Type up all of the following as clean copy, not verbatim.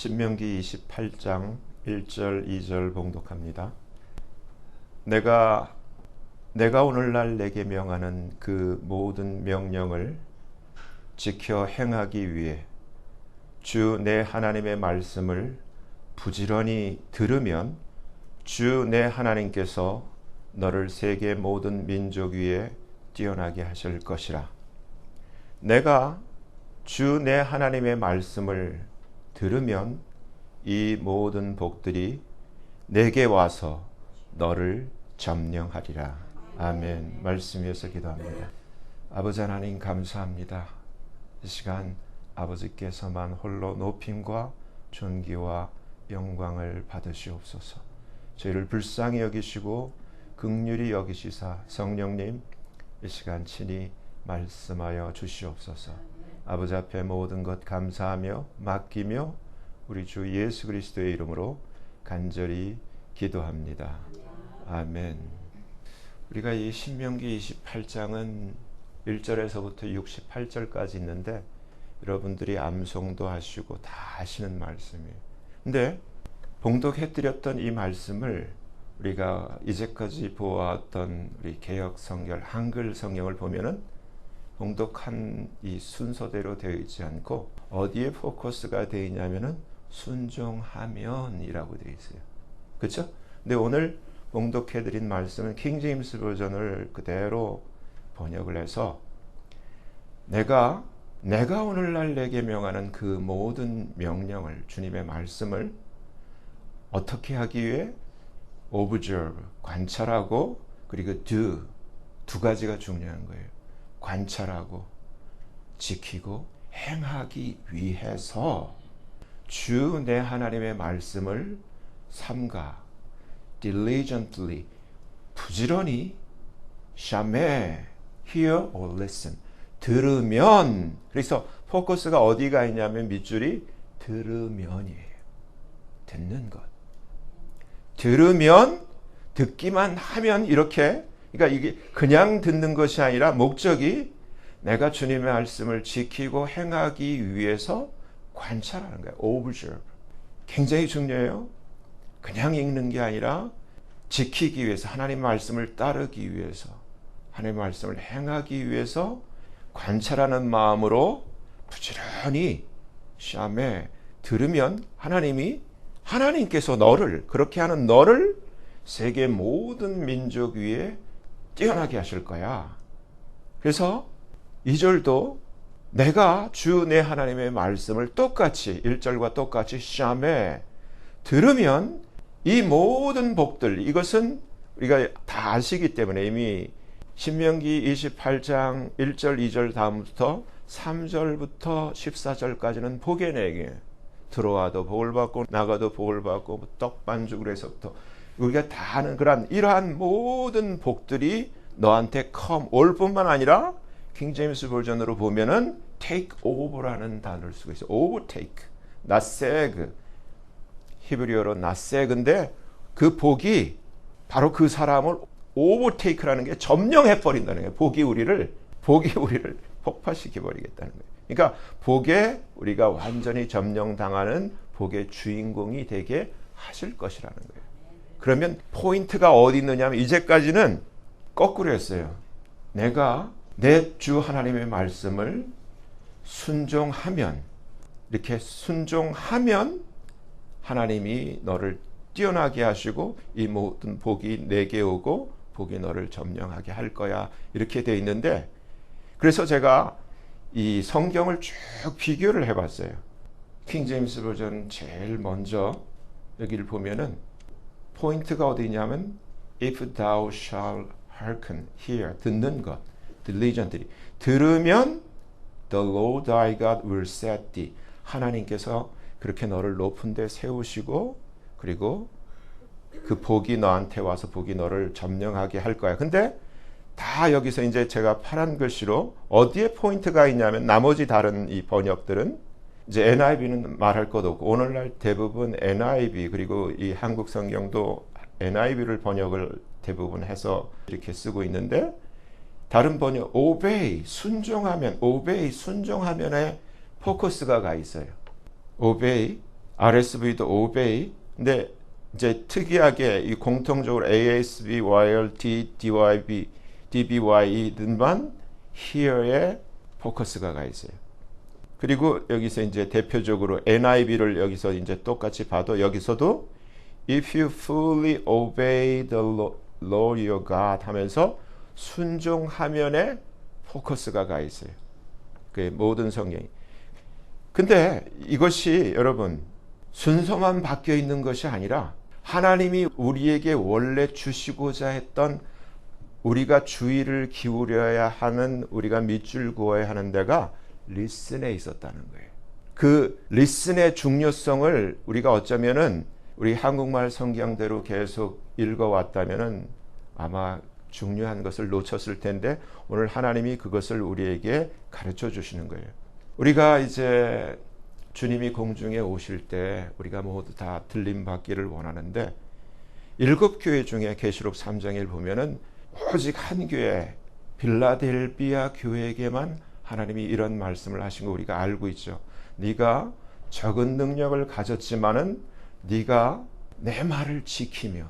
신명기 28장 1절 2절 봉독합니다. 내가 오늘날 내게 명하는 그 모든 명령을 지켜 행하기 위해 주 내 하나님의 말씀을 부지런히 들으면 주 내 하나님께서 너를 세계 모든 민족 위에 뛰어나게 하실 것이라. 내가 주 내 하나님의 말씀을 들으면 이 모든 복들이 내게 와서 너를 점령하리라. 아멘. 말씀 위에서 기도합니다. 아버지 하나님 감사합니다. 이 시간 아버지께서만 홀로 높임과 존귀와 영광을 받으시옵소서. 저희를 불쌍히 여기시고 긍휼히 여기시사 성령님 이 시간 친히 말씀하여 주시옵소서. 아버지 앞에 모든 것 감사하며 맡기며 우리 주 예수 그리스도의 이름으로 간절히 기도합니다. 아멘. 우리가 이 신명기 28장은 1절에서부터 68절까지 있는데 여러분들이 암송도 하시고 다 하시는 말씀이에요. 근데 봉독해드렸던 이 말씀을 우리가 이제까지 보았던 우리 개역 성경, 한글 성경을 보면은 봉독한 이 순서대로 되어 있지 않고 어디에 포커스가 되어 있냐면은 순종하면이라고 되어 있어요. 그렇죠? 근데 오늘 봉독해드린 말씀은 킹 제임스 버전을 그대로 번역을 해서 내가 오늘날 내게 명하는 그 모든 명령을, 주님의 말씀을 어떻게 하기 위해 observe, 관찰하고, 그리고 do, 두 가지가 중요한 거예요. 관찰하고 지키고 행하기 위해서 주 내 하나님의 말씀을 삼가 diligently, 부지런히 샤메, hear or listen, 들으면, 그래서 포커스가 어디가 있냐면 밑줄이 들으면이에요. 듣는 것. 들으면, 듣기만 하면 이렇게, 그러니까 이게 그냥 듣는 것이 아니라 목적이 내가 주님의 말씀을 지키고 행하기 위해서 관찰하는 거예요. observe. 굉장히 중요해요. 그냥 읽는 게 아니라 지키기 위해서, 하나님의 말씀을 따르기 위해서, 하나님의 말씀을 행하기 위해서 관찰하는 마음으로 부지런히 샴에 들으면 하나님께서 너를, 그렇게 하는 너를 세계 모든 민족 위에 뛰어나게 하실 거야. 그래서 2절도 내가 주 내 하나님의 말씀을 똑같이 1절과 똑같이 샴에 들으면 이 모든 복들, 이것은 우리가 다 아시기 때문에 이미 신명기 28장 1절 2절 다음부터 3절부터 14절까지는 복의 내게 들어와도 복을 받고 나가도 복을 받고 떡 반죽을 해서부터 우리가 다 아는 이러한 모든 복들이 너한테 올 뿐만 아니라 킹 제임스 버전으로 보면은 take over라는 단어를 쓰고 있어요. overtake, 나세그, 히브리어로 나세그인데 그 복이 바로 그 사람을 overtake라는 게 점령해 버린다는 거예요. 복이 우리를 폭파시켜 버리겠다는 거예요. 그러니까 복에 우리가 완전히 점령당하는 복의 주인공이 되게 하실 것이라는 거예요. 그러면 포인트가 어디 있느냐면 이제까지는 거꾸로 했어요. 내가 내 주 하나님의 말씀을 순종하면, 이렇게 순종하면 하나님이 너를 뛰어나게 하시고 이 모든 복이 내게 오고 복이 너를 점령하게 할 거야. 이렇게 되어 있는데, 그래서 제가 이 성경을 쭉 비교를 해봤어요. 킹 제임스 버전 제일 먼저 여기를 보면은 포인트가 어디 있냐면 if thou shall hearken, hear, 듣는 것, diligently, 들으면 the Lord thy God will set thee, 하나님께서 그렇게 너를 높은 데 세우시고 그리고 그 복이 너한테 와서 복이 너를 점령하게 할 거야. 근데 다 여기서 이제 제가 파란 글씨로 어디에 포인트가 있냐면 나머지 다른 이 번역들은 이제 NIV는 말할 것 없고 오늘날 대부분 NIV 그리고 이 한국 성경도 NIV를 번역을 대부분 해서 이렇게 쓰고 있는데 다른 번역 obey, 순종하면, obey, 순종하면에 포커스가 가 있어요. obey, RSV도 obey. 근데 이제 특이하게 이 공통적으로 ASV, YLT, DYB, DBY들만 here에 포커스가 가 있어요. 그리고 여기서 이제 대표적으로 NIV를 여기서 이제 똑같이 봐도 여기서도 if you fully obey the law your God 하면서 순종하면에 포커스가 가 있어요. 그 모든 성경이. 근데 이것이 여러분 순서만 바뀌어 있는 것이 아니라 하나님이 우리에게 원래 주시고자 했던 우리가 주의를 기울여야 하는 우리가 밑줄 그어야 하는 데가 리슨에 있었다는 거예요. 그 리슨의 중요성을 우리가 어쩌면은 우리 한국말 성경대로 계속 읽어왔다면은 아마 중요한 것을 놓쳤을 텐데 오늘 하나님이 그것을 우리에게 가르쳐 주시는 거예요. 우리가 이제 주님이 공중에 오실 때 우리가 모두 다 들림 받기를 원하는데 7교회 중에 계시록 3장을 보면은 오직 한 교회 빌라델비아 교회에게만 하나님이 이런 말씀을 하신 거 우리가 알고 있죠. 네가 적은 능력을 가졌지만은 네가 내 말을 지키며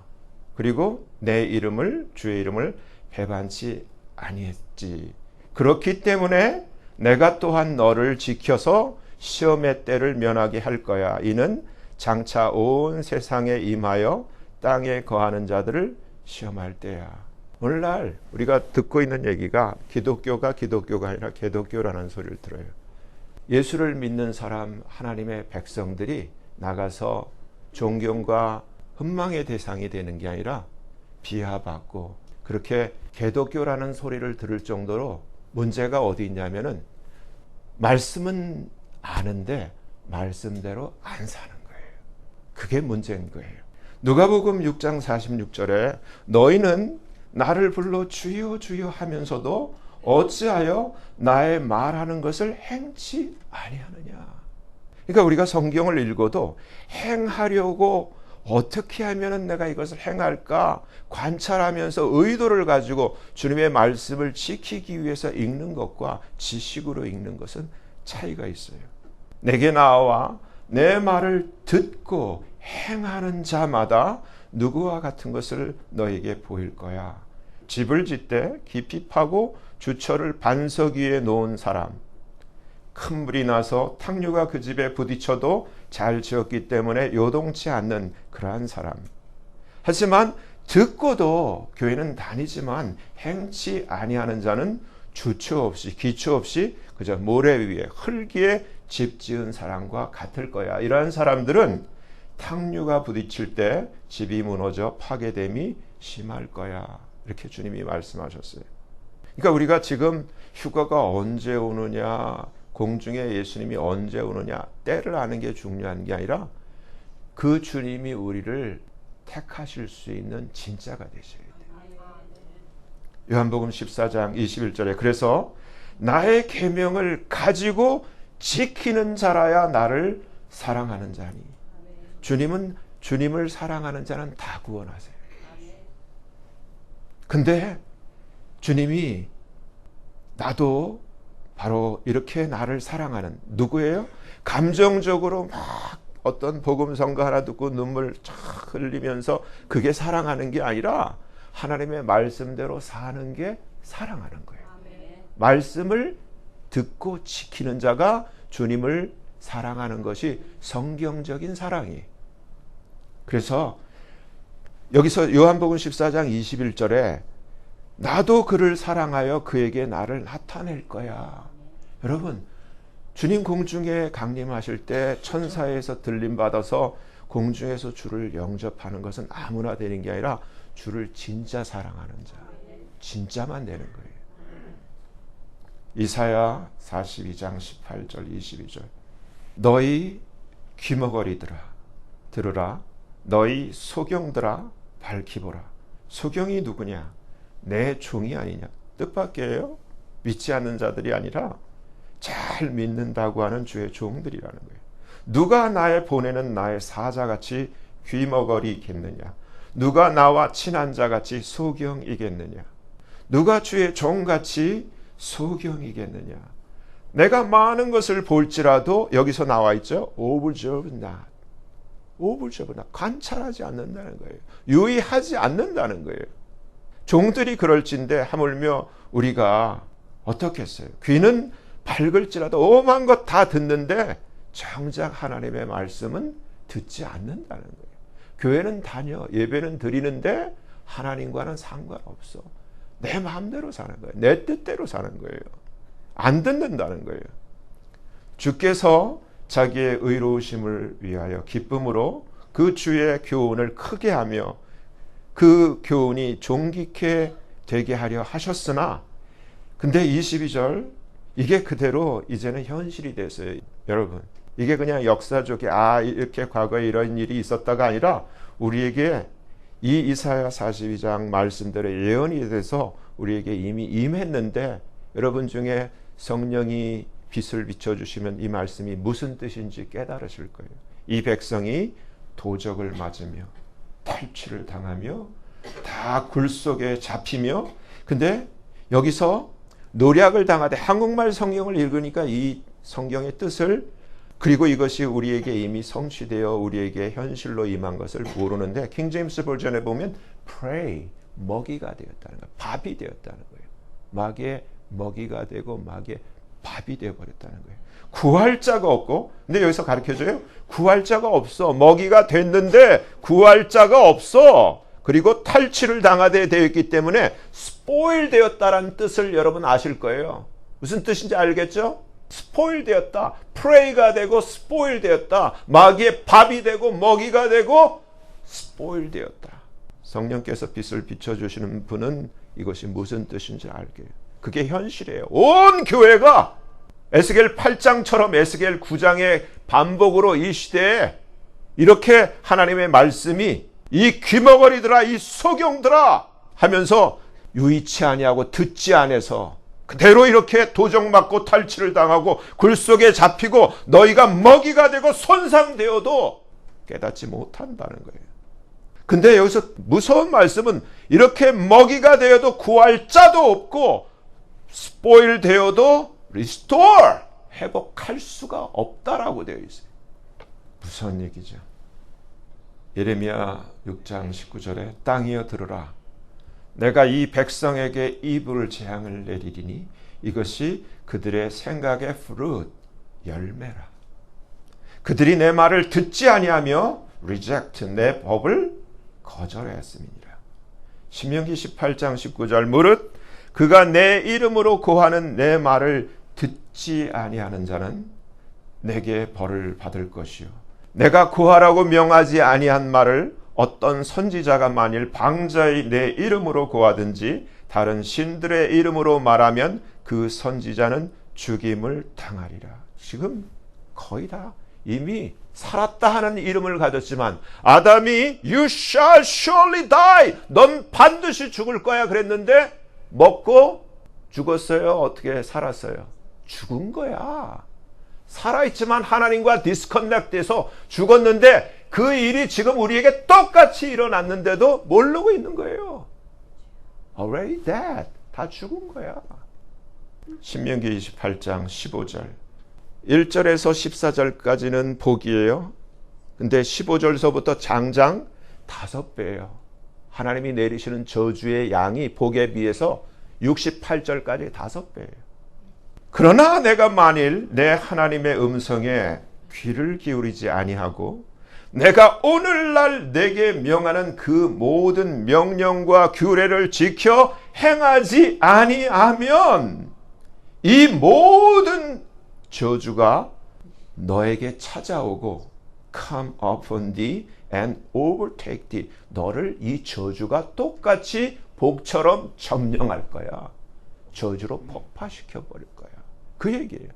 그리고 내 이름을 주의 이름을 배반치 아니했지. 그렇기 때문에 내가 또한 너를 지켜서 시험의 때를 면하게 할 거야. 이는 장차 온 세상에 임하여 땅에 거하는 자들을 시험할 때야. 오늘날 우리가 듣고 있는 얘기가 기독교가 아니라 개독교라는 소리를 들어요. 예수를 믿는 사람 하나님의 백성들이 나가서 존경과 흠망의 대상이 되는 게 아니라 비하받고 그렇게 개독교라는 소리를 들을 정도로 문제가 어디 있냐면은 말씀은 아는데 말씀대로 안 사는 거예요. 그게 문제인 거예요. 누가복음 6장 46절에 너희는 나를 불러 주여 주여 하면서도 어찌하여 나의 말하는 것을 행치 아니하느냐. 그러니까 우리가 성경을 읽어도 행하려고 어떻게 하면 내가 이것을 행할까 관찰하면서 의도를 가지고 주님의 말씀을 지키기 위해서 읽는 것과 지식으로 읽는 것은 차이가 있어요. 내게 나와 내 말을 듣고 행하는 자마다 누구와 같은 것을 너에게 보일 거야. 집을 짓되 깊이 파고 주철을 반석 위에 놓은 사람. 큰 불이 나서 탕류가 그 집에 부딪혀도 잘 지었기 때문에 요동치 않는 그러한 사람. 하지만 듣고도 교회는 다니지만 행치 아니하는 자는 주처 없이 기초 없이 그저 모래 위에 흙위에 집 지은 사람과 같을 거야. 이러한 사람들은 탕류가 부딪힐 때 집이 무너져 파괴됨이 심할 거야. 이렇게 주님이 말씀하셨어요. 그러니까 우리가 지금 휴가가 언제 오느냐, 공중에 예수님이 언제 오느냐, 때를 아는 게 중요한 게 아니라 그 주님이 우리를 택하실 수 있는 진짜가 되셔야 돼요. 요한복음 14장 21절에 그래서 나의 계명을 가지고 지키는 자라야 나를 사랑하는 자니. 주님은 주님을 사랑하는 자는 다 구원하세요. 근데 주님이 나도 바로 이렇게 나를 사랑하는 누구예요? 감정적으로 막 어떤 복음 선거 하나 듣고 눈물 쫙 흘리면서 그게 사랑하는 게 아니라 하나님의 말씀대로 사는 게 사랑하는 거예요. 말씀을 듣고 지키는 자가 주님을 사랑하는 것이 성경적인 사랑이에요. 그래서 여기서 요한복음 14장 21절에 나도 그를 사랑하여 그에게 나를 나타낼 거야. 여러분, 주님 공중에 강림하실 때 천사에서 들림받아서 공중에서 주를 영접하는 것은 아무나 되는 게 아니라 주를 진짜 사랑하는 자, 진짜만 되는 거예요. 이사야 42장 18절 22절 너희 귀머거리들아 들으라 너희 소경들아 밝히 보라. 소경이 누구냐? 내 종이 아니냐? 뜻밖이에요. 믿지 않는 자들이 아니라 잘 믿는다고 하는 주의 종들이라는 거예요. 누가 나의 보내는 나의 사자같이 귀머거리겠느냐? 누가 나와 친한 자같이 소경이겠느냐? 누가 주의 종같이 소경이겠느냐? 내가 많은 것을 볼지라도 여기서 나와 있죠. Observe not. 오블저브나 관찰하지 않는다는 거예요. 유의하지 않는다는 거예요. 종들이 그럴진데 하물며 우리가 어떻게 했어요? 귀는 밝을지라도 오만 것 다 듣는데 정작 하나님의 말씀은 듣지 않는다는 거예요. 교회는 다녀, 예배는 드리는데 하나님과는 상관없어. 내 마음대로 사는 거예요. 내 뜻대로 사는 거예요. 안 듣는다는 거예요. 주께서 자기의 의로우심을 위하여 기쁨으로 그 주의 교훈을 크게 하며 그 교훈이 존귀케 되게 하려 하셨으나, 근데 22절 이게 그대로 이제는 현실이 됐어요. 여러분, 이게 그냥 역사적인 이렇게 과거에 이런 일이 있었다가 아니라 우리에게 이 이사야 42장 말씀대로 예언이 돼서 우리에게 이미 임했는데, 여러분 중에 성령이 빛을 비춰주시면 이 말씀이 무슨 뜻인지 깨달으실 거예요. 이 백성이 도적을 맞으며 탈취를 당하며 다 굴 속에 잡히며, 근데 여기서 노략을 당하되, 한국말 성경을 읽으니까 이 성경의 뜻을, 그리고 이것이 우리에게 이미 성취되어 우리에게 현실로 임한 것을 모르는데, 킹제임스 버전에 보면 prey, 먹이가 되었다는 거예요. 밥이 되었다는 거예요. 마귀의 먹이가 되고 마귀의 밥이 되어버렸다는 거예요. 구할 자가 없고, 근데 여기서 가르쳐줘요. 구할 자가 없어. 먹이가 됐는데 구할 자가 없어. 그리고 탈취를 당하게 되어 있기 때문에 스포일 되었다라는 뜻을 여러분 아실 거예요. 무슨 뜻인지 알겠죠? 스포일 되었다. 프레이가 되고 스포일 되었다. 마귀의 밥이 되고 먹이가 되고 스포일 되었다. 성령께서 빛을 비춰주시는 분은 이것이 무슨 뜻인지 알게요. 그게 현실이에요. 온 교회가 에스겔 8장처럼 에스겔 9장의 반복으로 이 시대에 이렇게 하나님의 말씀이 이 귀머거리들아, 이 소경들아 하면서 유의치 아니하고 듣지 않아서 그대로 이렇게 도적맞고 탈취를 당하고 굴 속에 잡히고 너희가 먹이가 되고 손상되어도 깨닫지 못한다는 거예요. 근데 여기서 무서운 말씀은 이렇게 먹이가 되어도 구할 자도 없고 스포일 되어도 리스토어, 회복할 수가 없다라고 되어 있어요. 무서운 얘기죠. 예레미야 6장 19절에 땅이여 들으라. 내가 이 백성에게 이불 재앙을 내리리니 이것이 그들의 생각의 fruit, 열매라. 그들이 내 말을 듣지 아니하며 reject, 내 법을 거절했음이니라. 신명기 18장 19절 무릇 그가 내 이름으로 고하는 내 말을 듣지 아니하는 자는 내게 벌을 받을 것이요, 내가 고하라고 명하지 아니한 말을 어떤 선지자가 만일 방자의 내 이름으로 고하든지 다른 신들의 이름으로 말하면 그 선지자는 죽임을 당하리라. 지금 거의 다 이미 살았다 하는 이름을 가졌지만 아담이 You shall surely die, 넌 반드시 죽을 거야 그랬는데 먹고 죽었어요? 어떻게 살았어요? 죽은 거야. 살아있지만 하나님과 디스커넥트해서 죽었는데 그 일이 지금 우리에게 똑같이 일어났는데도 모르고 있는 거예요. Already dead. 다 죽은 거야. 신명기 28장 15절 1절에서 14절까지는 복이에요. 근데 15절서부터 장장 5배예요. 하나님이 내리시는 저주의 양이 복에 비해서 68절까지 5배예요. 그러나 내가 만일 내 하나님의 음성에 귀를 기울이지 아니하고 내가 오늘날 내게 명하는 그 모든 명령과 규례를 지켜 행하지 아니하면 이 모든 저주가 너에게 찾아오고 come upon thee and overtake thee, 너를 이 저주가 똑같이 복처럼 점령할 거야. 저주로 폭파시켜 버릴 거야. 그 얘기예요.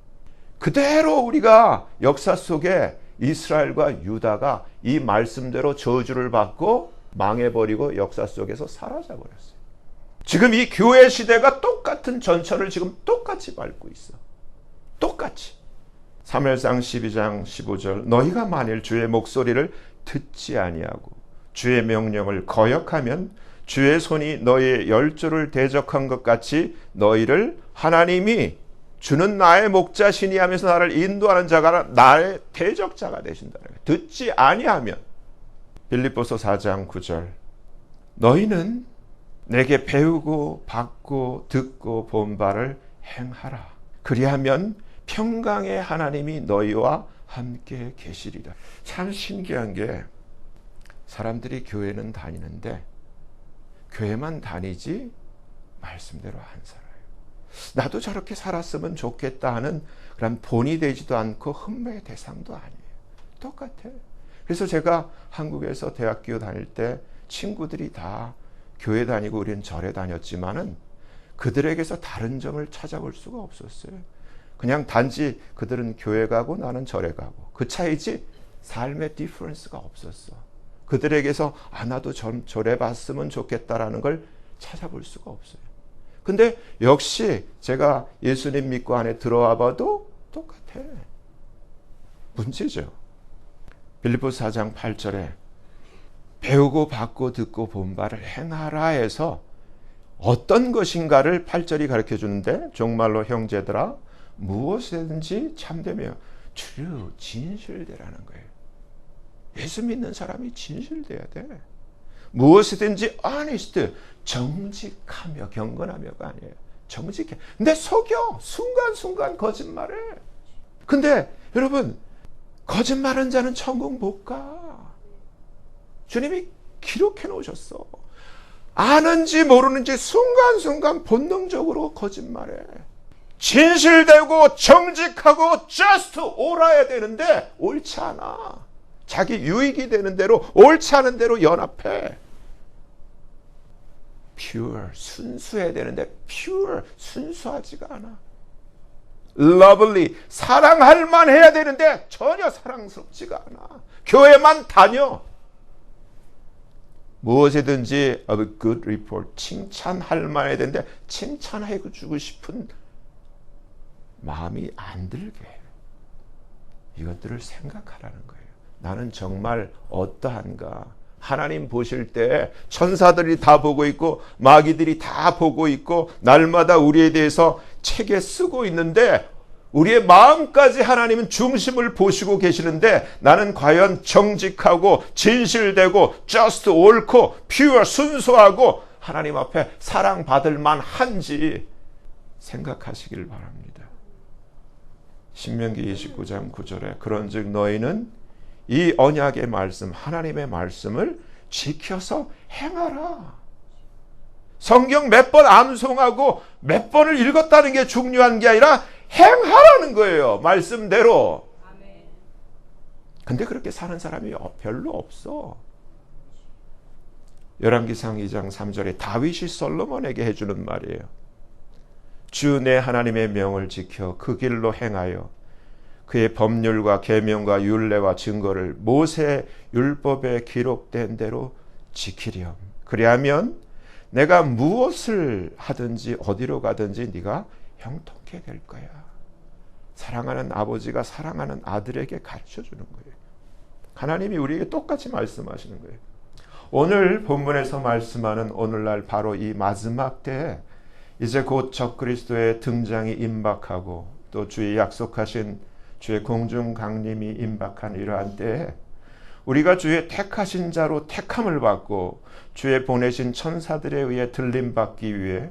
그대로 우리가 역사 속에 이스라엘과 유다가 이 말씀대로 저주를 받고 망해버리고 역사 속에서 사라져버렸어요. 지금 이 교회 시대가 똑같은 전철을 지금 똑같이 밟고 있어. 똑같이. 사무엘상 12장 15절 너희가 만일 주의 목소리를 듣지 아니하고 주의 명령을 거역하면 주의 손이 너희의 열조를 대적한 것 같이 너희를 하나님이 주는 나의 목자시니 하면서 나를 인도하는 자가 나의 대적자가 되신다. 듣지 아니하면 빌립보서 4장 9절. 너희는 내게 배우고 받고 듣고 본 바를 행하라. 그리하면 평강의 하나님이 너희와 함께 계시리라. 참 신기한 게 사람들이 교회는 다니는데 교회만 다니지 말씀대로 안 살아요. 나도 저렇게 살았으면 좋겠다 하는 그런 본이 되지도 않고 흠모의 대상도 아니에요. 똑같아. 그래서 제가 한국에서 대학교 다닐 때 친구들이 다 교회 다니고 우리는 절에 다녔지만은 그들에게서 다른 점을 찾아볼 수가 없었어요. 그냥 단지 그들은 교회 가고 나는 절에 가고 그 차이지 삶의 디퍼런스가 없었어. 그들에게서 나도 절에 봤으면 좋겠다라는 걸 찾아볼 수가 없어요. 근데 역시 제가 예수님 믿고 안에 들어와 봐도 똑같아. 문제죠. 빌립보서 4장 8절에 배우고 받고 듣고 본 바를 행하라 해서 어떤 것인가를 8절이 가르쳐 주는데 정말로 형제들아 무엇이든지 참되며 true, 진실되라는 거예요. 예수 믿는 사람이 진실돼야 돼. 무엇이든지 honest, 정직하며 경건하며가 아니에요. 정직해. 근데 속여. 순간순간 거짓말해. 근데 여러분 거짓말한 자는 천국 못 가. 주님이 기록해 놓으셨어. 아는지 모르는지 순간순간 본능적으로 거짓말해. 진실되고 정직하고 just 옳아야 되는데 옳지 않아. 자기 유익이 되는 대로 옳지 않은 대로 연합해. pure, 순수해야 되는데 pure, 순수하지가 않아. lovely, 사랑할 만 해야 되는데 전혀 사랑스럽지가 않아. 교회만 다녀. 무엇이든지 of a good report, 칭찬할 만 해야 되는데 칭찬해주고 싶은 마음이 안 들게 해요. 이것들을 생각하라는 거예요. 나는 정말 어떠한가. 하나님 보실 때 천사들이 다 보고 있고 마귀들이 다 보고 있고 날마다 우리에 대해서 책에 쓰고 있는데 우리의 마음까지 하나님은 중심을 보시고 계시는데 나는 과연 정직하고 진실되고 just 옳고 pure 순수하고 하나님 앞에 사랑받을 만한지 생각하시길 바랍니다. 신명기 29장 9절에 그런즉 너희는 이 언약의 말씀, 하나님의 말씀을 지켜서 행하라. 성경 몇 번 암송하고 몇 번을 읽었다는 게 중요한 게 아니라 행하라는 거예요. 말씀대로. 근데 그렇게 사는 사람이 별로 없어. 열왕기상 2장 3절에 다윗이 솔로몬에게 해주는 말이에요. 주 내 하나님의 명을 지켜 그 길로 행하여 그의 법률과 계명과 율례와 증거를 모세 율법에 기록된 대로 지키렴. 그리하면 내가 무엇을 하든지 어디로 가든지 네가 형통케 될 거야. 사랑하는 아버지가 사랑하는 아들에게 가르쳐주는 거예요. 하나님이 우리에게 똑같이 말씀하시는 거예요. 오늘 본문에서 말씀하는 오늘날 바로 이 마지막 때에 이제 곧 적그리스도의 등장이 임박하고 또 주의 약속하신 주의 공중 강림이 임박한 이러한 때에 우리가 주의 택하신 자로 택함을 받고 주의 보내신 천사들에 의해 들림받기 위해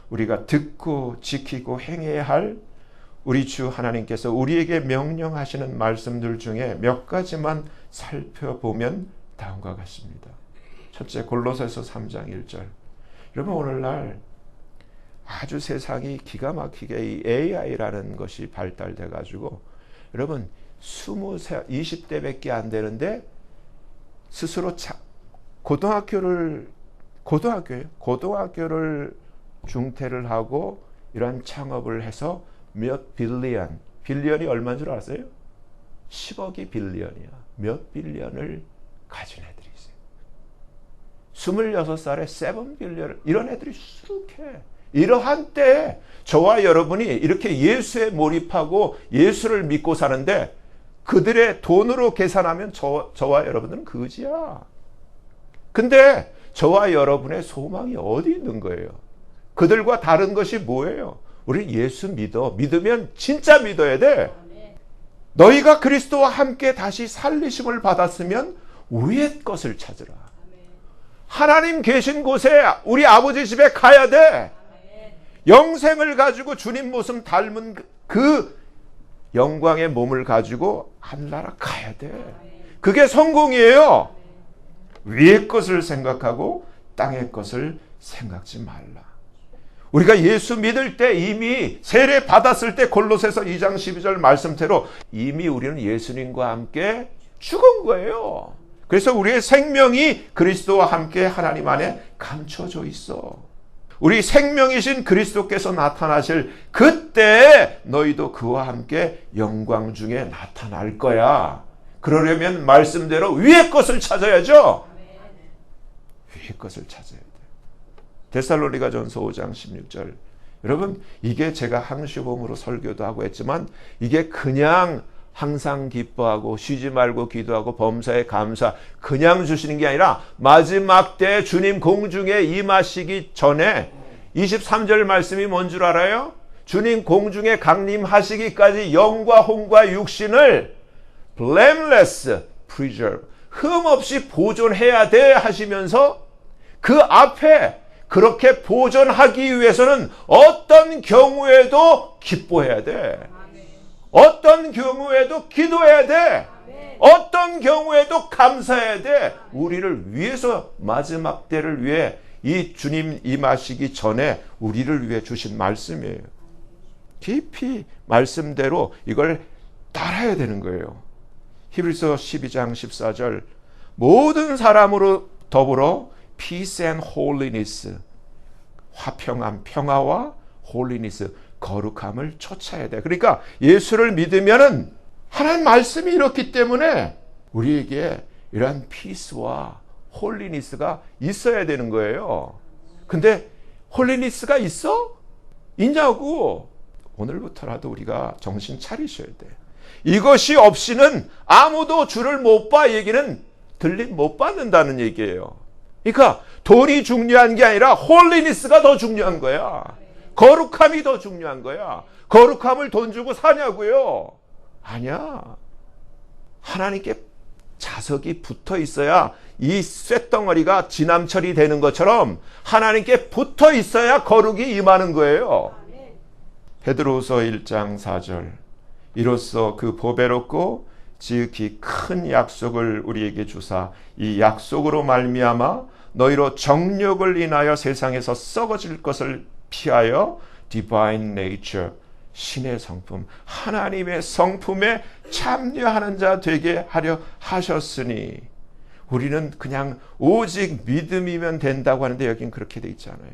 우리가 듣고 지키고 행해야 할 우리 주 하나님께서 우리에게 명령하시는 말씀들 중에 몇 가지만 살펴보면 다음과 같습니다. 첫째, 골로새서 3장 1절. 여러분 오늘날 아주 세상이 기가 막히게 이 AI라는 것이 발달돼 가지고 여러분 20세, 20대밖에 안 되는데 스스로 고등학교를 중퇴를 하고 이런 창업을 해서 몇 빌리언이 얼마인 줄 아세요? 10억이 빌리언이야. 몇 빌리언을 가진 애들이 있어요. 26살에 7 빌리언 이런 애들이 수룩해. 이러한 때에 저와 여러분이 이렇게 예수에 몰입하고 예수를 믿고 사는데 그들의 돈으로 계산하면 저와 여러분들은 거지야. 근데 저와 여러분의 소망이 어디 있는 거예요? 그들과 다른 것이 뭐예요? 우리 예수 믿어. 믿으면 진짜 믿어야 돼. 너희가 그리스도와 함께 다시 살리심을 받았으면 위의 것을 찾으라. 하나님 계신 곳에 우리 아버지 집에 가야 돼. 영생을 가지고 주님 모습 닮은 그 영광의 몸을 가지고 하늘나라 가야 돼. 그게 성공이에요. 위의 것을 생각하고 땅의 것을 생각지 말라. 우리가 예수 믿을 때 이미 세례 받았을 때 골로새서 2장 12절 말씀대로 이미 우리는 예수님과 함께 죽은 거예요. 그래서 우리의 생명이 그리스도와 함께 하나님 안에 감춰져 있어. 우리 생명이신 그리스도께서 나타나실 그때 너희도 그와 함께 영광 중에 나타날 거야. 그러려면 말씀대로 위의 것을 찾아야죠. 위의 것을 찾아야 돼. 데살로니가전서 5장 16절. 여러분, 이게 제가 항시범으로 설교도 하고 했지만 이게 그냥 항상 기뻐하고 쉬지 말고 기도하고 범사에 감사 그냥 주시는 게 아니라 마지막 때 주님 공중에 임하시기 전에 23절 말씀이 뭔 줄 알아요? 주님 공중에 강림하시기까지 영과 혼과 육신을 blameless preserve 흠없이 보존해야 돼 하시면서 그 앞에 그렇게 보존하기 위해서는 어떤 경우에도 기뻐해야 돼. 어떤 경우에도 기도해야 돼. 어떤 경우에도 감사해야 돼. 우리를 위해서 마지막 때를 위해 이 주님 임하시기 전에 우리를 위해 주신 말씀이에요. 깊이 말씀대로 이걸 따라야 되는 거예요. 히브리서 12장 14절 모든 사람으로 더불어 peace and holiness 화평함, 평화와 holiness 거룩함을 쫓아야 돼. 그러니까 예수를 믿으면은 하나님 말씀이 이렇기 때문에 우리에게 이러한 peace와 holiness가 있어야 되는 거예요. 근데 holiness가 있어? 있냐고. 오늘부터라도 우리가 정신 차리셔야 돼. 이것이 없이는 아무도 주를 못 봐 얘기는 들림 못 받는다는 얘기예요. 그러니까 돈이 중요한 게 아니라 홀리니스가 더 중요한 거야. 거룩함이 더 중요한 거야. 거룩함을 돈 주고 사냐고요? 아니야. 하나님께 자석이 붙어 있어야 이 쇳덩어리가 지남철이 되는 것처럼 하나님께 붙어 있어야 거룩이 임하는 거예요. 베드로후서 1장 4절 이로써 그 보배롭고 지극히 큰 약속을 우리에게 주사 이 약속으로 말미암아 너희로 정욕을 인하여 세상에서 썩어질 것을 피하여 divine nature 신의 성품 하나님의 성품에 참여하는 자 되게 하려 하셨으니 우리는 그냥 오직 믿음이면 된다고 하는데 여긴 그렇게 돼 있잖아요.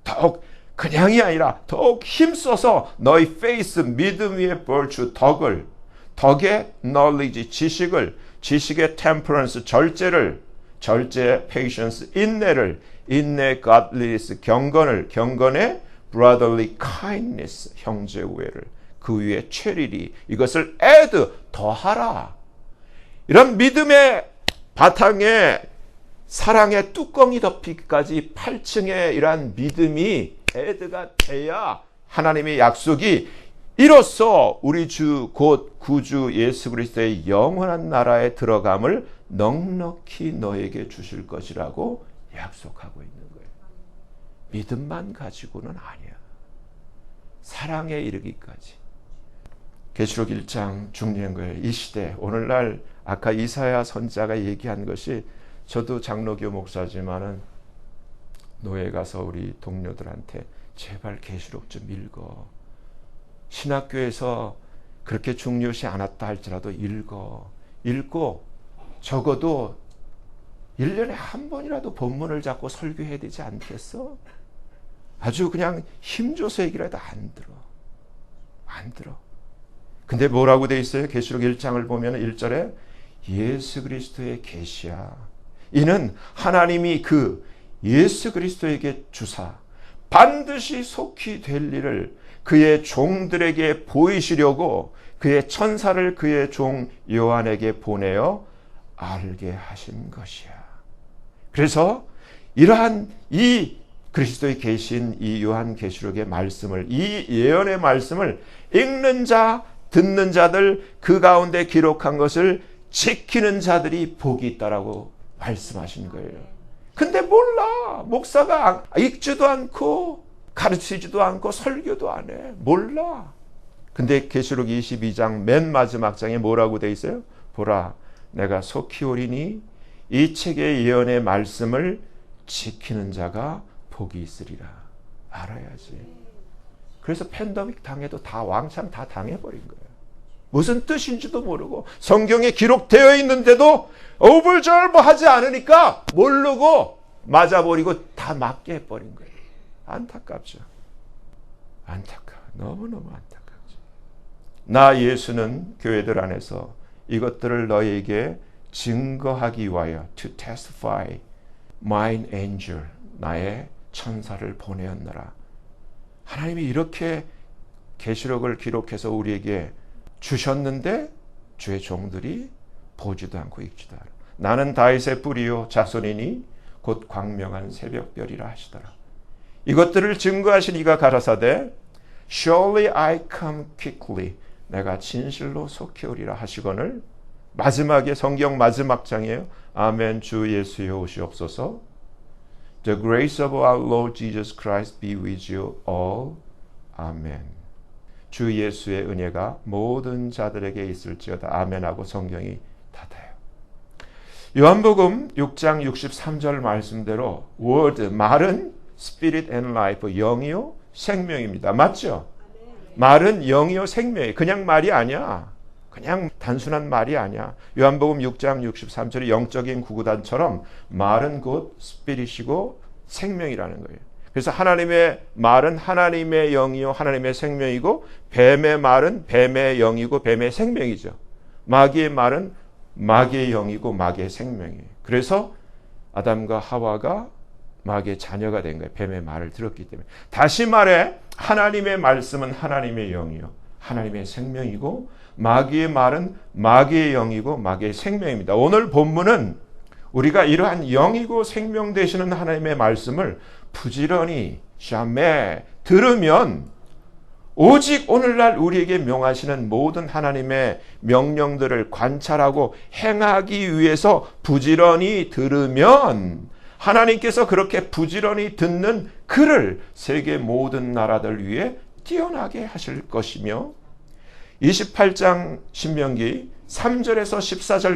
더욱 그냥이 아니라 더욱 힘써서 너희 faith 믿음 위에 virtue 덕의 knowledge 지식을 지식의 temperance 절제 patience 인내 godliness 경건의 brotherly kindness 형제 우애를 그 위에 charity 이것을 add 더하라. 이런 믿음의 바탕에 사랑의 뚜껑이 덮이기까지 8층의 이러한 믿음이 add가 돼야 하나님의 약속이 이로써 우리 주 곧 구주 예수 그리스도의 영원한 나라에 들어감을 넉넉히 너에게 주실 것이라고 약속하고 있는 거예요. 믿음만 가지고는 아니야. 사랑에 이르기까지. 계시록 1장 중요한 거예요. 이 시대 오늘날 아까 이사야 선지자가 얘기한 것이 저도 장로교 목사지만은 노예 가서 우리 동료들한테 제발 계시록 좀 읽어. 신학교에서 그렇게 중요시 않았다 할지라도 읽고 적어도 1년에 한 번이라도 본문을 잡고 설교해야 되지 않겠어? 아주 그냥 힘줘서 얘기라도 안 들어. 근데 뭐라고 돼 있어요? 계시록 1장을 보면 1절에 예수 그리스도의 계시야. 이는 하나님이 그 예수 그리스도에게 주사 반드시 속히 될 일을 그의 종들에게 보이시려고 그의 천사를 그의 종 요한에게 보내어 알게 하신 것이야. 그래서 이러한 이 그리스도의 계신 이 요한계시록의 말씀을 이 예언의 말씀을 읽는 자 듣는 자들 그 가운데 기록한 것을 지키는 자들이 복이 있다라고 말씀하신 거예요. 근데 몰라. 목사가 읽지도 않고 가르치지도 않고 설교도 안 해. 몰라. 근데 계시록 22장 맨 마지막 장에 뭐라고 돼 있어요? 보라, 내가 속히 오리니 이 책의 예언의 말씀을 지키는 자가 복이 있으리라. 알아야지. 그래서 팬데믹 당해도 다 왕창 다 당해버린 거예요. 무슨 뜻인지도 모르고 성경에 기록되어 있는데도 오불절보하지 않으니까 모르고 맞아버리고 다 맞게 해버린 거예요. 안타깝죠. 안타까워. 너무너무 안타깝죠. 나 예수는 교회들 안에서 이것들을 너희에게 증거하기 위하여 to testify mine angel, 나의 천사를 보내었노라. 하나님이 이렇게 계시록을 기록해서 우리에게 주셨는데 주의 종들이 보지도 않고 읽지도 않아. 나는 다윗의 뿌리요 자손이니 곧 광명한 새벽별이라 하시더라. 이것들을 증거하신 이가 가라사대 Surely I come quickly, 내가 진실로 속히 오리라 하시거늘 마지막에 성경 마지막 장이에요. 아멘. 주 예수여 오시옵소서. The grace of our Lord Jesus Christ be with you all. 아멘. 주 예수의 은혜가 모든 자들에게 있을지어다. 아멘하고 성경이 닫아요. 요한복음 6장 63절 말씀대로 word, 말은 spirit and life, 영이요 생명입니다. 맞죠? 말은 영이요 생명이 그냥 말이 아니야. 그냥 단순한 말이 아니야. 요한복음 6장 63절의 영적인 구구단처럼 말은 곧 스피릿이고 생명이라는 거예요. 그래서 하나님의 말은 하나님의 영이요 하나님의 생명이고 뱀의 말은 뱀의 영이고 뱀의 생명이죠. 마귀의 말은 마귀의 영이고 마귀의 생명이에요. 그래서 아담과 하와가 마귀의 자녀가 된 거예요. 뱀의 말을 들었기 때문에. 다시 말해 하나님의 말씀은 하나님의 영이요 하나님의 생명이고 마귀의 말은 마귀의 영이고 마귀의 생명입니다. 오늘 본문은 우리가 이러한 영이고 생명 되시는 하나님의 말씀을 부지런히 샤메 들으면 오직 오늘날 우리에게 명하시는 모든 하나님의 명령들을 관찰하고 행하기 위해서 부지런히 들으면 하나님께서 그렇게 부지런히 듣는 그를 세계 모든 나라들 위해 뛰어나게 하실 것이며 28장 신명기 3절에서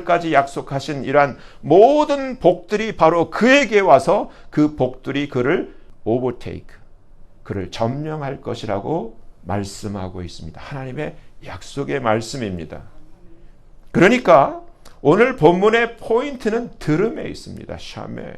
14절까지 약속하신 이러한 모든 복들이 바로 그에게 와서 그 복들이 그를 overtake, 그를 점령할 것이라고 말씀하고 있습니다. 하나님의 약속의 말씀입니다. 그러니까 오늘 본문의 포인트는 들음에 있습니다. 샤메.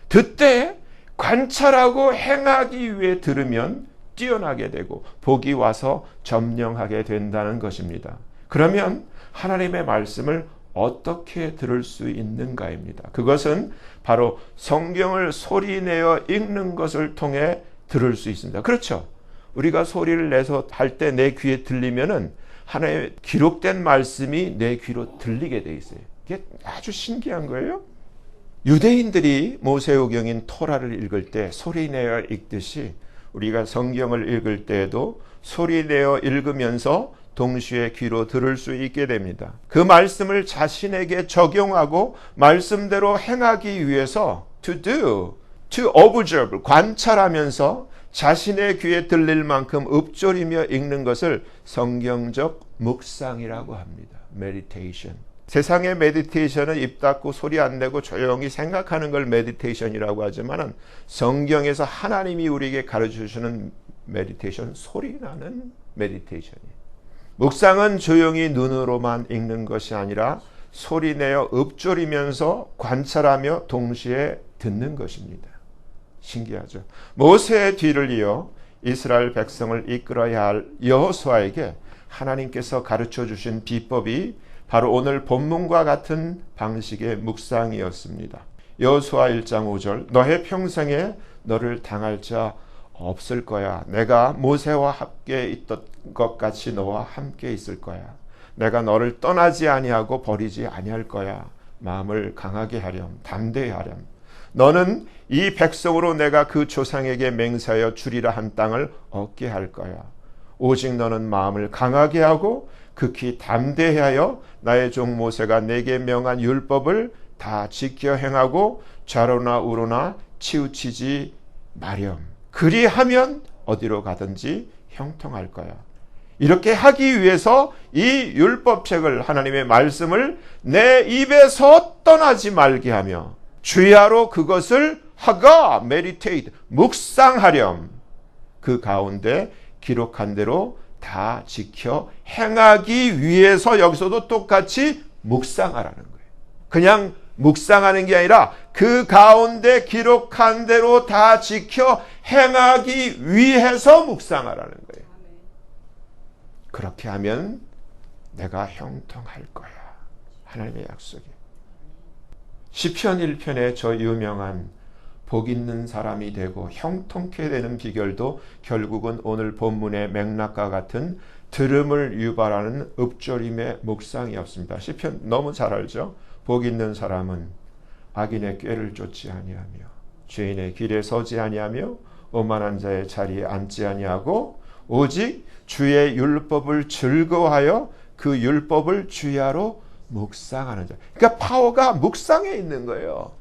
듣되 관찰하고 행하기 위해 들으면 뛰어나게 되고 복이 와서 점령하게 된다는 것입니다. 그러면 하나님의 말씀을 어떻게 들을 수 있는가입니다. 그것은 바로 성경을 소리내어 읽는 것을 통해 들을 수 있습니다. 그렇죠? 우리가 소리를 내서 할 때 내 귀에 들리면은 하나의 기록된 말씀이 내 귀로 들리게 돼 있어요. 이게 아주 신기한 거예요. 유대인들이 모세오경인 토라를 읽을 때 소리내어 읽듯이 우리가 성경을 읽을 때에도 소리내어 읽으면서 동시에 귀로 들을 수 있게 됩니다. 그 말씀을 자신에게 적용하고 말씀대로 행하기 위해서 to do, to observe, 관찰하면서 자신의 귀에 들릴 만큼 읊조리며 읽는 것을 성경적 묵상이라고 합니다. meditation. 세상의 메디테이션은 입 닫고 소리 안 내고 조용히 생각하는 걸 메디테이션이라고 하지만 성경에서 하나님이 우리에게 가르쳐주시는 메디테이션, 소리나는 메디테이션이에요. 묵상은 조용히 눈으로만 읽는 것이 아니라 소리내어 읊조리면서 관찰하며 동시에 듣는 것입니다. 신기하죠. 모세의 뒤를 이어 이스라엘 백성을 이끌어야 할 여호수아에게 하나님께서 가르쳐 주신 비법이 바로 오늘 본문과 같은 방식의 묵상이었습니다. 여호수아 1장 5절 너의 평생에 너를 당할 자 없을 거야. 내가 모세와 함께 있던 것 같이 너와 함께 있을 거야. 내가 너를 떠나지 아니하고 버리지 아니할 거야. 마음을 강하게 하렴, 담대히 하렴. 너는 이 백성으로 내가 그 조상에게 맹세하여 주리라 한 땅을 얻게 할 거야. 오직 너는 마음을 강하게 하고 극히 담대하여 나의 종 모세가 내게 명한 율법을 다 지켜 행하고 좌로나 우로나 치우치지 마렴. 그리하면 어디로 가든지 형통할 거야. 이렇게 하기 위해서 이 율법책을, 하나님의 말씀을 내 입에서 떠나지 말게 하며 주야로 그것을 하가 meditate 묵상하렴. 그 가운데 기록한 대로 다 지켜 행하기 위해서 여기서도 똑같이 묵상하라는 거예요. 그냥 묵상하는 게 아니라 그 가운데 기록한 대로 다 지켜 행하기 위해서 묵상하라는 거예요. 그렇게 하면 내가 형통할 거야. 하나님의 약속이에요. 시편 1편에 저 유명한 복 있는 사람이 되고 형통케 되는 비결도 결국은 오늘 본문의 맥락과 같은 들음을 유발하는 읊조림의 묵상이었습니다. 시편 너무 잘 알죠? 복 있는 사람은 악인의 꾀를 쫓지 아니하며 죄인의 길에 서지 아니하며 오만한 자의 자리에 앉지 아니하고 오직 주의 율법을 즐거워하여 그 율법을 주야로 묵상하는 자. 그러니까 파워가 묵상에 있는 거예요.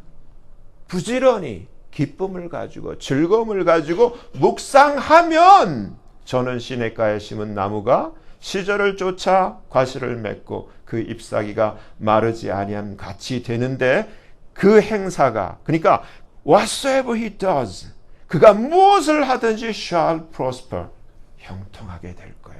부지런히 기쁨을 가지고 즐거움을 가지고 묵상하면 저는 시냇가에 심은 나무가 시절을 쫓아 과실을 맺고 그 잎사귀가 마르지 아니함 같이 되는데 그 행사가, 그러니까 whatsoever he does, 그가 무엇을 하든지 shall prosper, 형통하게 될 거야.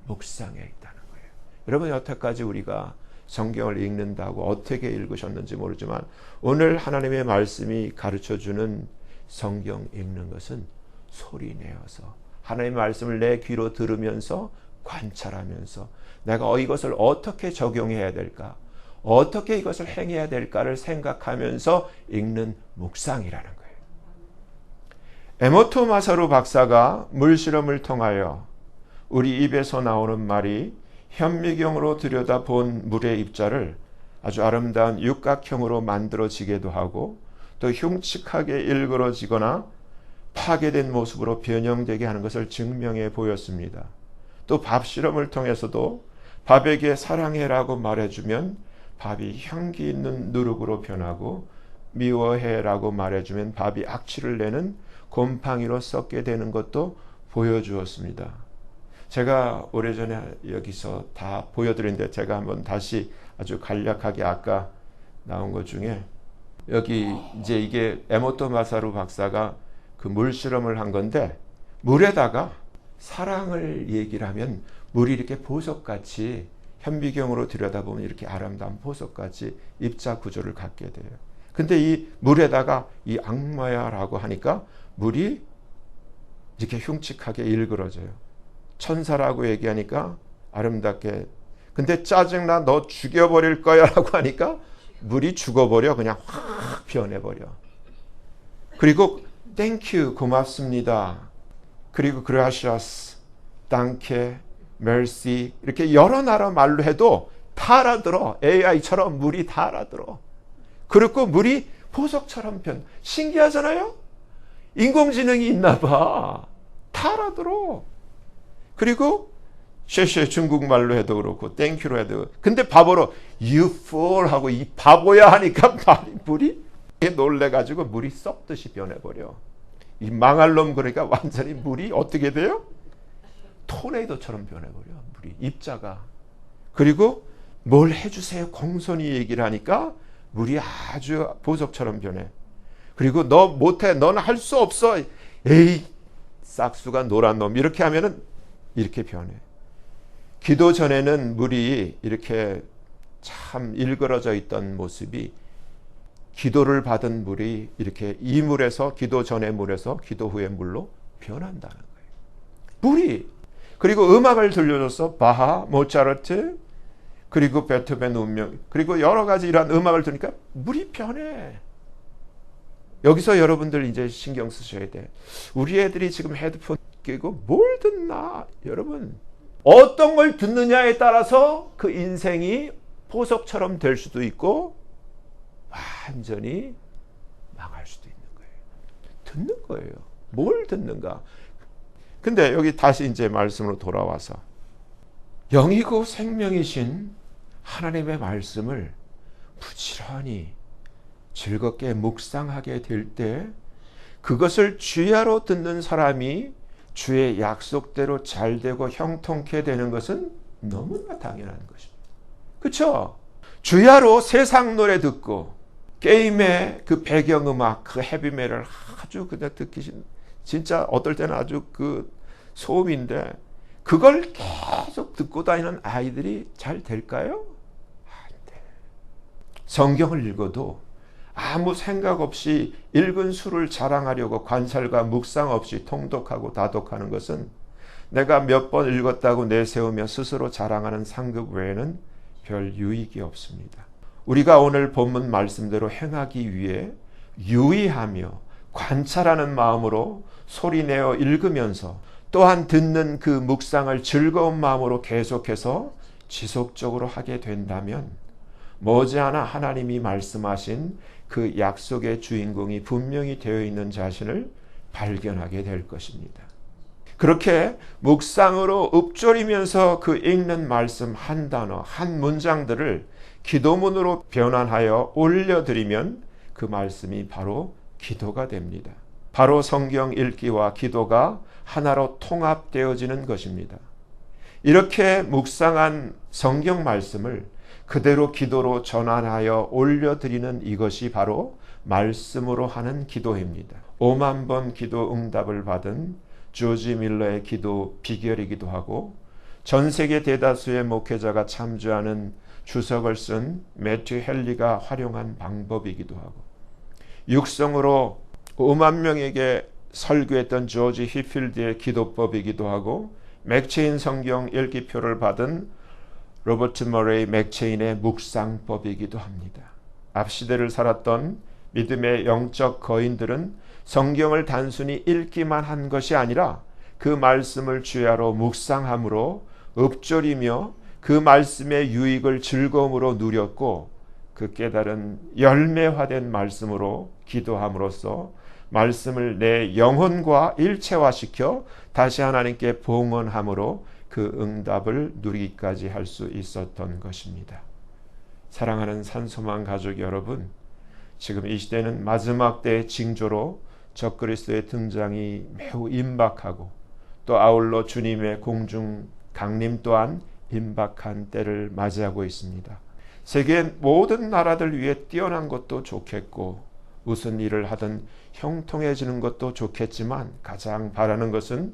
묵상에 있다는 거예요. 여러분, 여태까지 우리가 성경을 읽는다고 어떻게 읽으셨는지 모르지만 오늘 하나님의 말씀이 가르쳐주는 성경 읽는 것은 소리 내어서 하나님의 말씀을 내 귀로 들으면서 관찰하면서 내가 이것을 어떻게 적용해야 될까, 어떻게 이것을 행해야 될까를 생각하면서 읽는 묵상이라는 거예요. 에모토 마사루 박사가 물실험을 통하여 우리 입에서 나오는 말이 현미경으로 들여다본 물의 입자를 아주 아름다운 육각형으로 만들어지기도 하고 또 흉측하게 일그러지거나 파괴된 모습으로 변형되게 하는 것을 증명해 보였습니다. 또 밥 실험을 통해서도 밥에게 사랑해라고 말해주면 밥이 향기 있는 누룩으로 변하고 미워해라고 말해주면 밥이 악취를 내는 곰팡이로 썩게 되는 것도 보여주었습니다. 제가 오래전에 여기서 다 보여드렸는데 제가 한번 다시 아주 간략하게 아까 나온 것 중에 여기 이제 이게 에모토 마사루 박사가 그 물 실험을 한 건데 물에다가 사랑을 얘기를 하면 물이 이렇게 보석같이 현미경으로 들여다보면 이렇게 아름다운 보석같이 입자 구조를 갖게 돼요. 근데 이 물에다가 이 악마야라고 하니까 물이 이렇게 흉측하게 일그러져요. 천사라고 얘기하니까 아름답게, 근데 짜증나 너 죽여버릴 거야 라고 하니까 물이 죽어버려, 그냥 확 변해버려. 그리고 땡큐 고맙습니다, 그리고 그라시아스, 땅케, 멜시 이렇게 여러 나라 말로 해도 다 알아들어. AI처럼 물이 다 알아들어. 그리고 물이 보석처럼 신기하잖아요. 인공지능이 있나 봐. 다 알아들어. 그리고 쉐쉐 중국말로 해도 그렇고 땡큐로 해도, 근데 바보로 you fool 하고 이 바보야 하니까 물이 놀래가지고 물이 썩듯이 변해버려. 이 망할 놈, 그러니까 완전히 물이 어떻게 돼요? 토네이도처럼 변해버려 물이, 입자가. 그리고 뭘 해주세요 공손히 얘기를 하니까 물이 아주 보석처럼 변해. 그리고 너 못해, 너는 할 수 없어, 에이 싹수가 노란 놈, 이렇게 하면은 이렇게 변해. 기도 전에는 물이 이렇게 참 일그러져 있던 모습이 기도를 받은 물이 이렇게 이 물에서, 기도 전의 물에서 기도 후의 물로 변한다는 거예요. 물이. 그리고 음악을 들려줘서 바하, 모차르트, 그리고 베토벤 운명, 그리고 여러 가지 이러한 음악을 들으니까 물이 변해. 여기서 여러분들 이제 신경 쓰셔야 돼. 우리 애들이 지금 헤드폰 끼고 뭘 듣나? 여러분, 어떤 걸 듣느냐에 따라서 그 인생이 보석처럼 될 수도 있고 완전히 망할 수도 있는 거예요. 듣는 거예요. 뭘 듣는가? 근데 여기 다시 이제 말씀으로 돌아와서 영이고 생명이신 하나님의 말씀을 부지런히 즐겁게 묵상하게 될 때 그것을 주야로 듣는 사람이 주의 약속대로 잘되고 형통케 되는 것은 너무나 당연한 것입니다. 그렇죠? 주야로 세상 노래 듣고 게임의 그 배경음악, 그 헤비메를 아주 그냥 듣기 진짜 어떨 때는 아주 그 소음인데 그걸 계속 듣고 다니는 아이들이 잘 될까요? 안 돼. 성경을 읽어도 아무 생각 없이 읽은 수를 자랑하려고 관찰과 묵상 없이 통독하고 다독하는 것은 내가 몇 번 읽었다고 내세우며 스스로 자랑하는 상급 외에는 별 유익이 없습니다. 우리가 오늘 본문 말씀대로 행하기 위해 유의하며 관찰하는 마음으로 소리내어 읽으면서 또한 듣는 그 묵상을 즐거운 마음으로 계속해서 지속적으로 하게 된다면 머지않아 하나님이 말씀하신 그 약속의 주인공이 분명히 되어 있는 자신을 발견하게 될 것입니다. 그렇게 묵상으로 읊조리면서 그 읽는 말씀 한 단어, 한 문장들을 기도문으로 변환하여 올려드리면 그 말씀이 바로 기도가 됩니다. 바로 성경 읽기와 기도가 하나로 통합되어지는 것입니다. 이렇게 묵상한 성경 말씀을 그대로 기도로 전환하여 올려드리는 이것이 바로 말씀으로 하는 기도입니다. 5만 번 기도 응답을 받은 조지 밀러의 기도 비결이기도 하고 전 세계 대다수의 목회자가 참조하는 주석을 쓴 매튜 헨리가 활용한 방법이기도 하고 육성으로 5만 명에게 설교했던 조지 히필드의 기도법이기도 하고 맥체인 성경 읽기표를 받은 로버트 머레이 맥체인의 묵상법이기도 합니다. 앞시대를 살았던 믿음의 영적 거인들은 성경을 단순히 읽기만 한 것이 아니라 그 말씀을 주야로 묵상함으로 읊조리며 그 말씀의 유익을 즐거움으로 누렸고 그 깨달은 열매화된 말씀으로 기도함으로써 말씀을 내 영혼과 일체화시켜 다시 하나님께 봉헌함으로 그 응답을 누리기까지 할 수 있었던 것입니다. 사랑하는 산소망 가족 여러분, 지금 이 시대는 마지막 때의 징조로 적그리스도의 등장이 매우 임박하고 또 아울러 주님의 공중 강림 또한 임박한 때를 맞이하고 있습니다. 세계 모든 나라들 위해 뛰어난 것도 좋겠고 무슨 일을 하든 형통해지는 것도 좋겠지만 가장 바라는 것은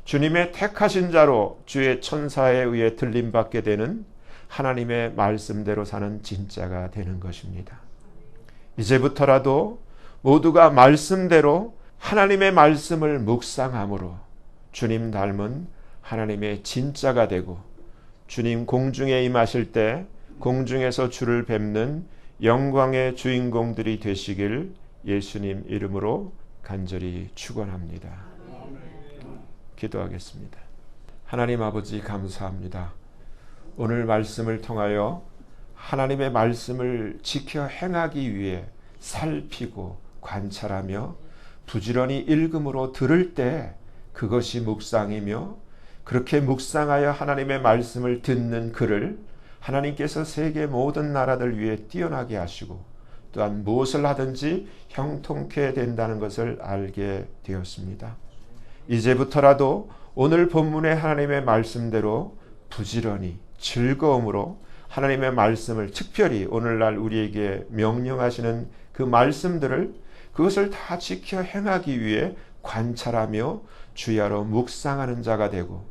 주님의 택하신 자로 주의 천사에 의해 들림받게 되는 하나님의 말씀대로 사는 진짜가 되는 것입니다. 이제부터라도 모두가 말씀대로 하나님의 말씀을 묵상함으로 주님 닮은 하나님의 진짜가 되고 주님 공중에 임하실 때 공중에서 주를 뵙는 영광의 주인공들이 되시길 예수님 이름으로 간절히 축원합니다. 기도하겠습니다. 하나님 아버지 감사합니다. 오늘 말씀을 통하여 하나님의 말씀을 지켜 행하기 위해 살피고 관찰하며 부지런히 읽음으로 들을 때 그것이 묵상이며 그렇게 묵상하여 하나님의 말씀을 듣는 그를 하나님께서 세계 모든 나라들 위해 뛰어나게 하시고 또한 무엇을 하든지 형통케 된다는 것을 알게 되었습니다. 이제부터라도 오늘 본문의 하나님의 말씀대로 부지런히 즐거움으로 하나님의 말씀을 특별히 오늘날 우리에게 명령하시는 그 말씀들을 그것을 다 지켜 행하기 위해 관찰하며 주야로 묵상하는 자가 되고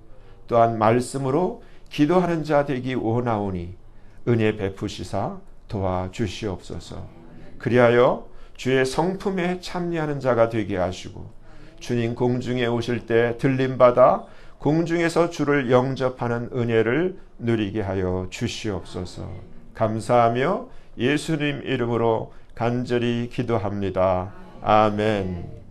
또한 말씀으로 기도하는 자 되기 원하오니 은혜 베푸시사 도와주시옵소서. 그리하여 주의 성품에 참여하는 자가 되게 하시고 주님 공중에 오실 때 들림받아 공중에서 주를 영접하는 은혜를 누리게 하여 주시옵소서. 감사하며 예수님 이름으로 간절히 기도합니다. 아멘.